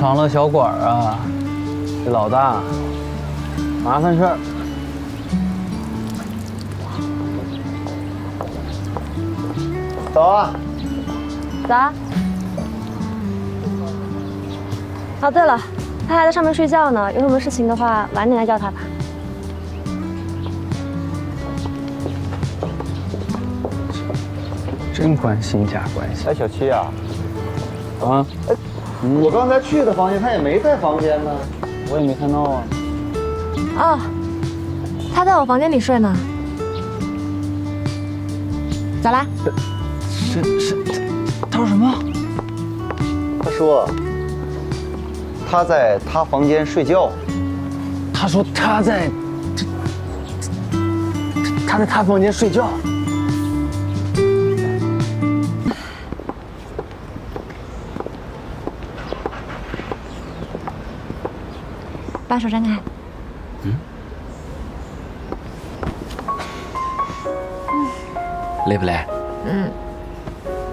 长乐小馆啊，这老大，麻烦事儿。走啊！走啊！哦，对了，他还在上面睡觉呢，有什么事情的话，晚点来叫他吧。真关心假关心。哎，小七啊，啊，我刚才去的房间，他也没在房间呢。我也没看到啊。哦，他在我房间里睡呢。咋啦？他说什么？他说他在他房间睡觉。他说他在他房间睡觉。把手张开。累不累？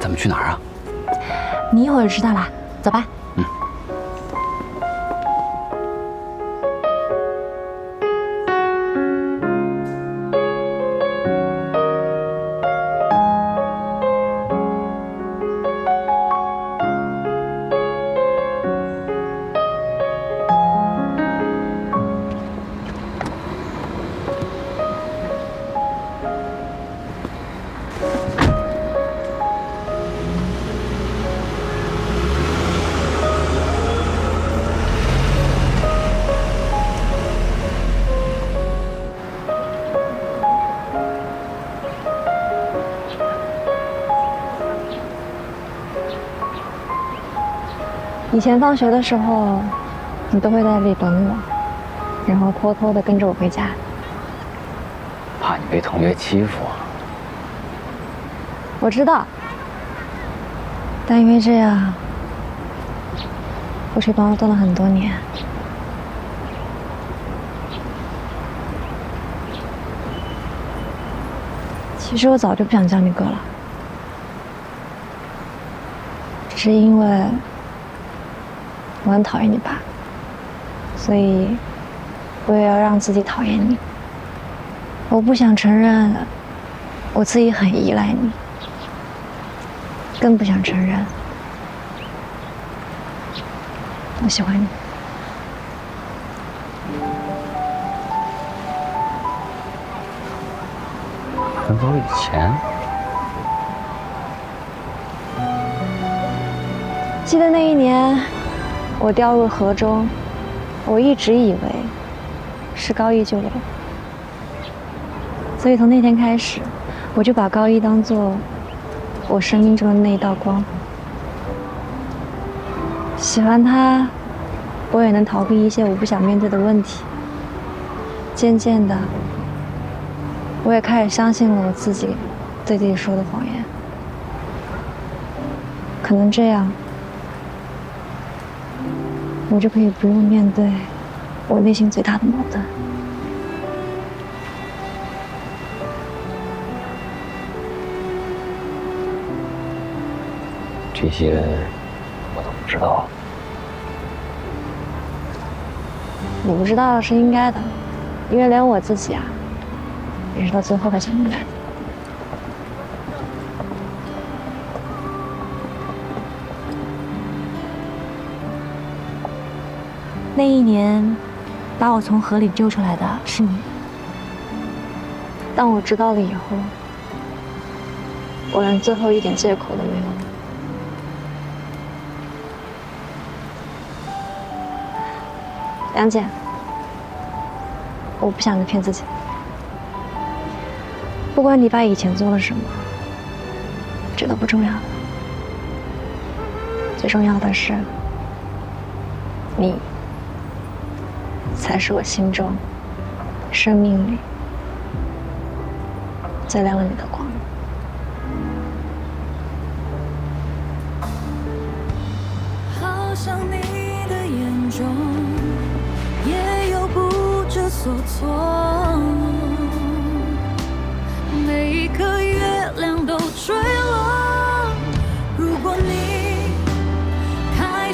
咱们去哪儿啊？你一会儿就知道啦，走吧。以前放学的时候，你都会在这里等我，然后偷偷的跟着我回家。怕你被同学欺负啊。我知道，但因为这样，我却帮我蹲了很多年。其实我早就不想叫你哥了，只是因为我很讨厌你爸，所以我也要让自己讨厌你。我不想承认我自己很依赖你，更不想承认我喜欢你。很早以前，记得那一年，我掉入河中，我一直以为是高一救了我，所以从那天开始，我就把高一当做我生命中的那一道光。喜欢他，我也能逃避一些我不想面对的问题。渐渐的，我也开始相信了我自己对自己说的谎言。可能这样，我就可以不用面对我内心最大的矛盾。这些我都不知道。你不知道是应该的，因为连我自己啊，也是到最后才想明白的。那一年，把我从河里救出来的是你。当我知道了以后，我连最后一点借口都没有。梁姐，我不想再骗自己。不管你爸以前做了什么，这都不重要了。最重要的是，你才是我心中、生命里最亮了你的光。好像你的眼中也有不知所措。